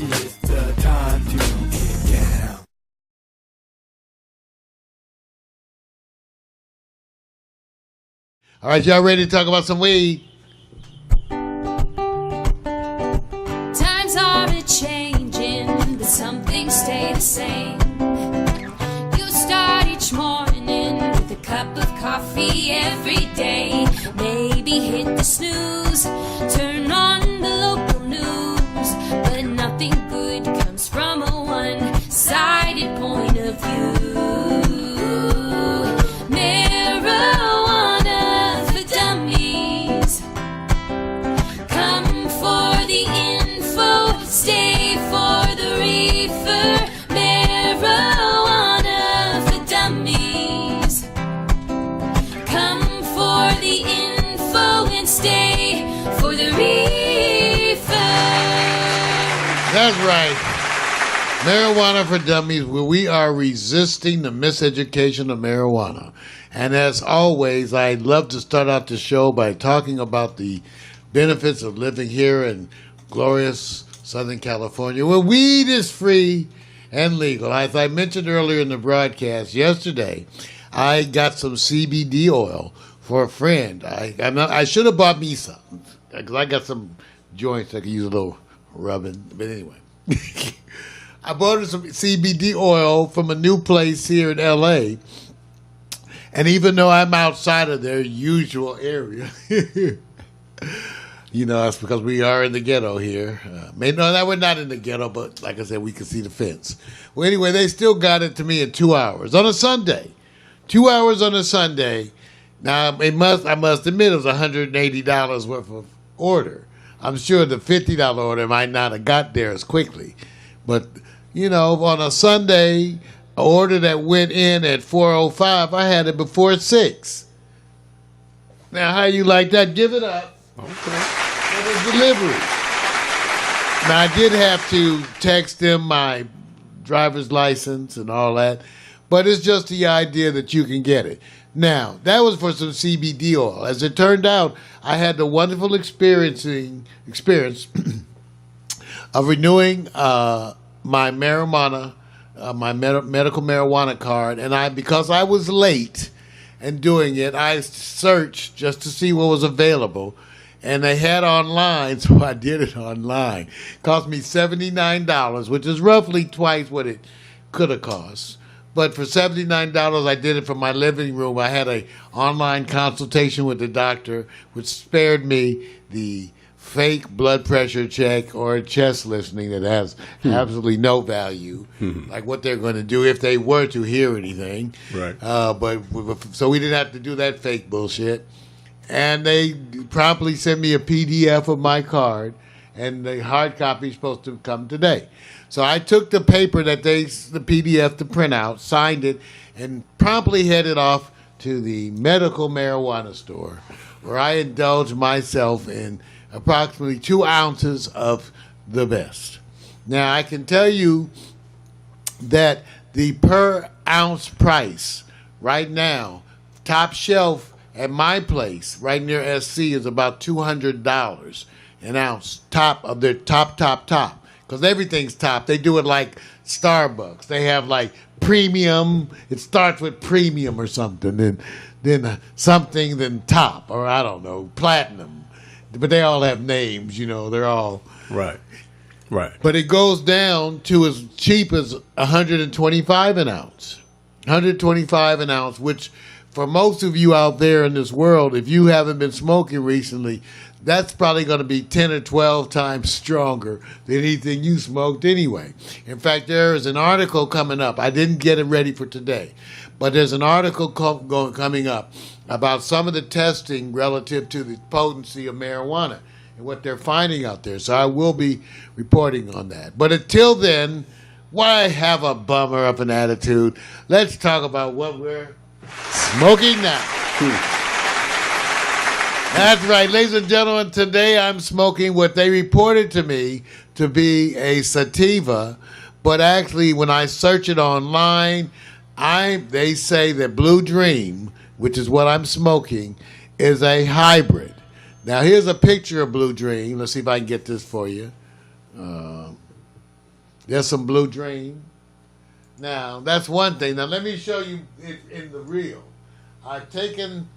It's the time to get down. All right, y'all ready to talk about some weed? Times are a-changing, but some things stay the same. You start each morning with a cup of coffee every day. Maybe hit the snooze, turn on the local news, but nothing good comes from a one-sided point of view. Marijuana for dummies. Come for the info, stay for the reefer. Marijuana for dummies. Come for the info and stay for the reefer. That's right. Marijuana for Dummies, where we are resisting the miseducation of marijuana. And as always, I'd love to start out the show by talking about the benefits of living here in glorious Southern California, where weed is free and legal. As I mentioned earlier in the broadcast yesterday, I got some CBD oil for a friend. I should have bought me some, because I got some joints I could use a little rubbing. But anyway, I bought her some CBD oil from a new place here in L.A., and even though I'm outside of their usual area, you know, that's because we are in the ghetto here. No, we're not in the ghetto, but like I said, we can see the fence. Well, anyway, they still got it to me in 2 hours on a Sunday. 2 hours on a Sunday. Now, I must admit, it was $180 worth of order. I'm sure the $50 order might not have got there as quickly. But, you know, on a Sunday, an order that went in at 4:05, I had it before 6. Now, how you like that? Give it up. Okay. For the delivery. Now, I did have to text them my driver's license and all that, but it's just the idea that you can get it. Now, that was for some CBD oil. As it turned out, I had the wonderful experience of renewing my marijuana, my medical marijuana card, and because I was late in doing it, I searched just to see what was available, and they had online, so I did it online. It cost me $79, which is roughly twice what it could have cost. But for $79, I did it from my living room. I had an online consultation with the doctor, which spared me the fake blood pressure check or chest listening that has absolutely no value, like what they're going to do if they were to hear anything. Right. So we didn't have to do that fake bullshit. And they promptly sent me a PDF of my card, and the hard copy is supposed to come today. So I took the paper the PDF to print out, signed it, and promptly headed off to the medical marijuana store, where I indulged myself in approximately 2 ounces of the best. Now, I can tell you that the per ounce price right now, top shelf at my place, right near SC, is about $200 an ounce, top of their top. Because everything's top. They do it like Starbucks. They have like premium. It starts with premium or something. Then something, then top, or I don't know, platinum. But they all have names, you know. They're all... Right. But it goes down to as cheap as $125 an ounce. $125 an ounce, which for most of you out there in this world, if you haven't been smoking recently, that's probably going to be 10 or 12 times stronger than anything you smoked anyway. In fact, there is an article coming up. I didn't get it ready for today, but there's an article coming up about some of the testing relative to the potency of marijuana and what they're finding out there. So I will be reporting on that. But until then, why have a bummer of an attitude? Let's talk about what we're smoking now. That's right, ladies and gentlemen. Today I'm smoking what they reported to me to be a sativa, but actually when I search it online, they say that Blue Dream, which is what I'm smoking, is a hybrid. Now here's a picture of Blue Dream. Let's see if I can get this for you. There's some Blue Dream. Now, that's one thing. Now, let me show you it in the real. I've taken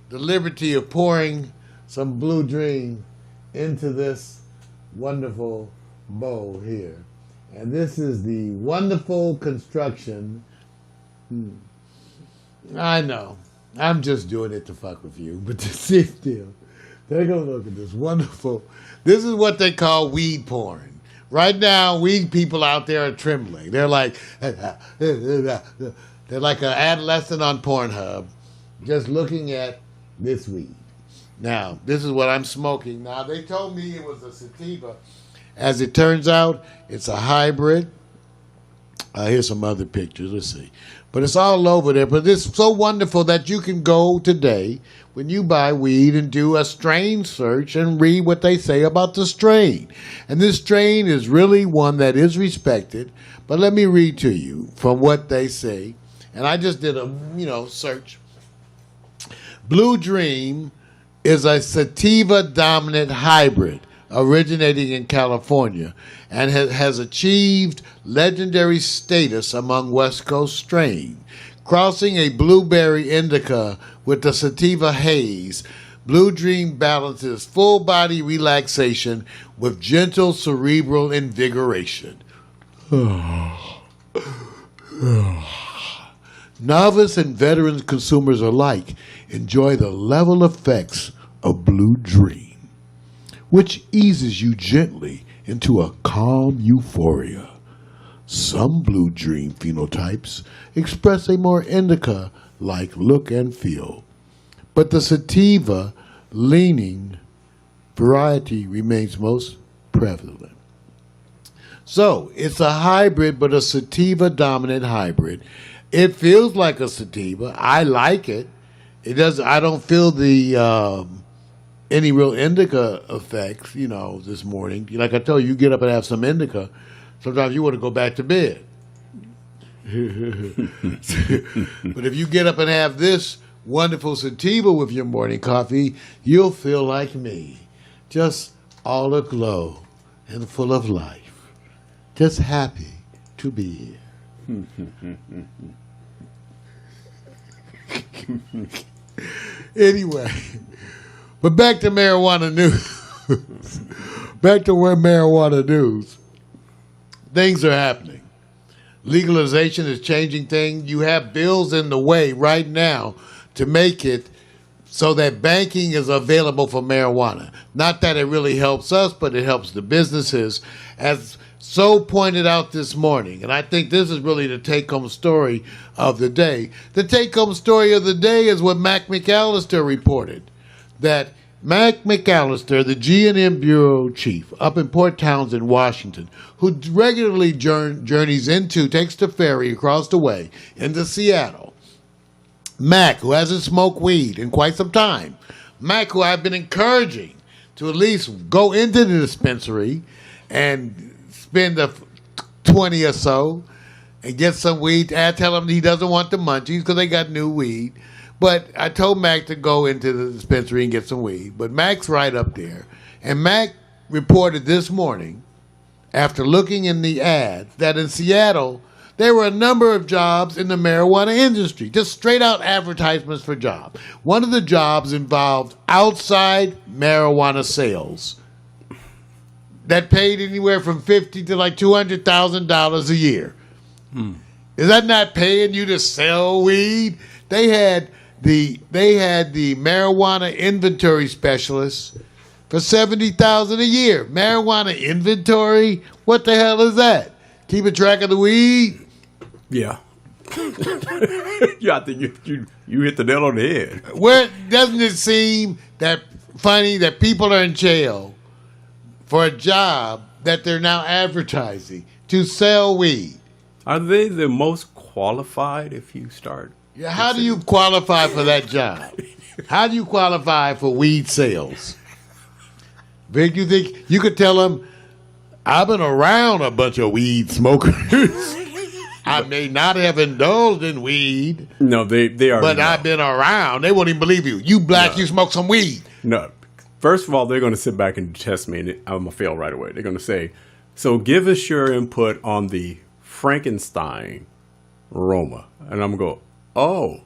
the liberty of pouring some Blue Dream into this wonderful bowl here. And this is the wonderful construction. I know. I'm just doing it to fuck with you, but to see still. Take a look at this wonderful. This is what they call weed porn. Right now, weed people out there are trembling. They're like, they're like an adolescent on Pornhub, just looking at this weed. Now, this is what I'm smoking. Now, they told me it was a sativa. As it turns out, it's a hybrid. Here's some other pictures. Let's see. But it's all over there. But it's so wonderful that you can go today when you buy weed and do a strain search and read what they say about the strain. And this strain is really one that is respected. But let me read to you from what they say. And I just did a, search. Blue Dream is a sativa-dominant hybrid originating in California and has achieved legendary status among West Coast strain. Crossing a blueberry indica with the sativa haze, Blue Dream balances full body relaxation with gentle cerebral invigoration. Novice and veteran consumers alike enjoy the level effects of Blue Dream, which eases you gently into a calm euphoria. Some Blue Dream phenotypes express a more indica-like look and feel, but the sativa-leaning variety remains most prevalent. So, it's a hybrid, but a sativa-dominant hybrid. It feels like a sativa. I like it. It does. I don't feel the any real indica effects, this morning. Like I told you, you get up and have some indica. Sometimes you want to go back to bed. But if you get up and have this wonderful sativa with your morning coffee, you'll feel like me. Just all aglow and full of life. Just happy to be here. Anyway, but back to marijuana news. Back to where marijuana news. Things are happening. Legalization is changing things. You have bills in the way right now to make it so that banking is available for marijuana. Not that it really helps us, but it helps the businesses, as so pointed out this morning. And I think this is really the take-home story of the day. The take-home story of the day is what Mac McAllister reported, that Mac McAllister, the G&M Bureau Chief up in Port Townsend, Washington, who regularly takes the ferry across the way into Seattle. Mac, who hasn't smoked weed in quite some time. Mac, who I've been encouraging to at least go into the dispensary and spend the 20 or so and get some weed. I tell him he doesn't want the munchies because they got new weed. But I told Mac to go into the dispensary and get some weed. But Mac's right up there. And Mac reported this morning, after looking in the ads, that in Seattle, there were a number of jobs in the marijuana industry, just straight out advertisements for jobs. One of the jobs involved outside marijuana sales that paid anywhere from $50,000 to like $200,000 a year. Is that not paying you to sell weed? They had the marijuana inventory specialists for $70,000 a year. Marijuana inventory? What the hell is that? Keeping track of the weed? Yeah. I think you hit the nail on the head. Where doesn't it seem that funny that people are in jail for a job that they're now advertising to sell weed? Are they the most qualified if you start? Yeah, how do you qualify for that job? How do you qualify for weed sales? Vic, you think you could tell them, I've been around a bunch of weed smokers. I may not have indulged in weed. No, they are. But I've been around. They won't even believe you. You black, you smoke some weed. No. First of all, they're going to sit back and test me, and I'm going to fail right away. They're going to say, So give us your input on the Frankenstein aroma. And I'm going, oh,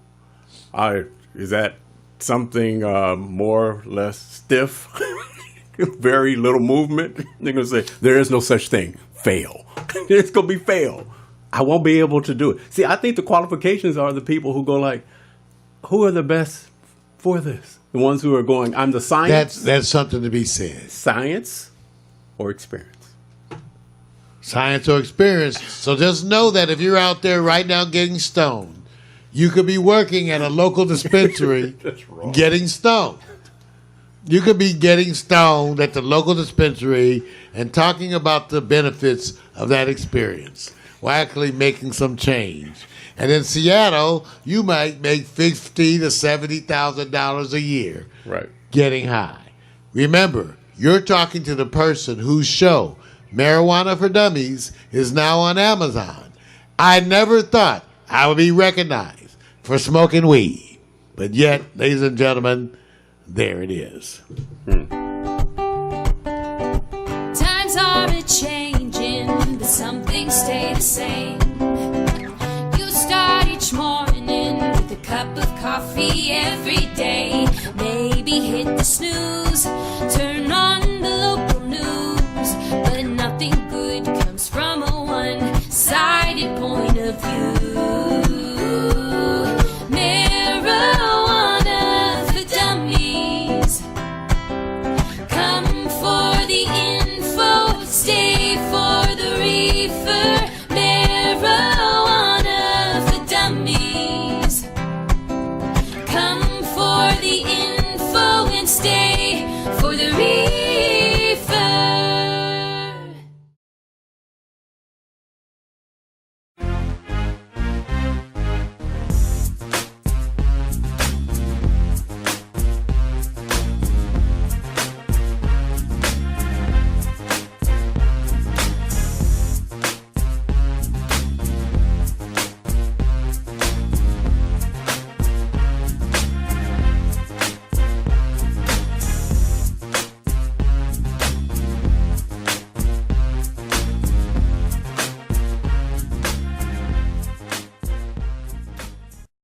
is that something more or less stiff? Very little movement? They're going to say, there is no such thing. Fail. It's going to be fail. I won't be able to do it. See, I think the qualifications are the people who go like, who are the best for this? The ones who are going, I'm the science. That's something to be said. Science or experience? Science or experience. So just know that if you're out there right now getting stoned, you could be working at a local dispensary That's wrong. getting stoned. You could be getting stoned at the local dispensary and talking about the benefits of that experience while actually making some change. And in Seattle, you might make $50,000 to $70,000 a year Right. getting high. Remember, you're talking to the person whose show, Marijuana for Dummies, is now on Amazon. I never thought I would be recognized for smoking weed. But yet, ladies and gentlemen, there it is. Times are a-changing, but some things stay the same. You start each morning with a cup of coffee every day. Maybe hit the snooze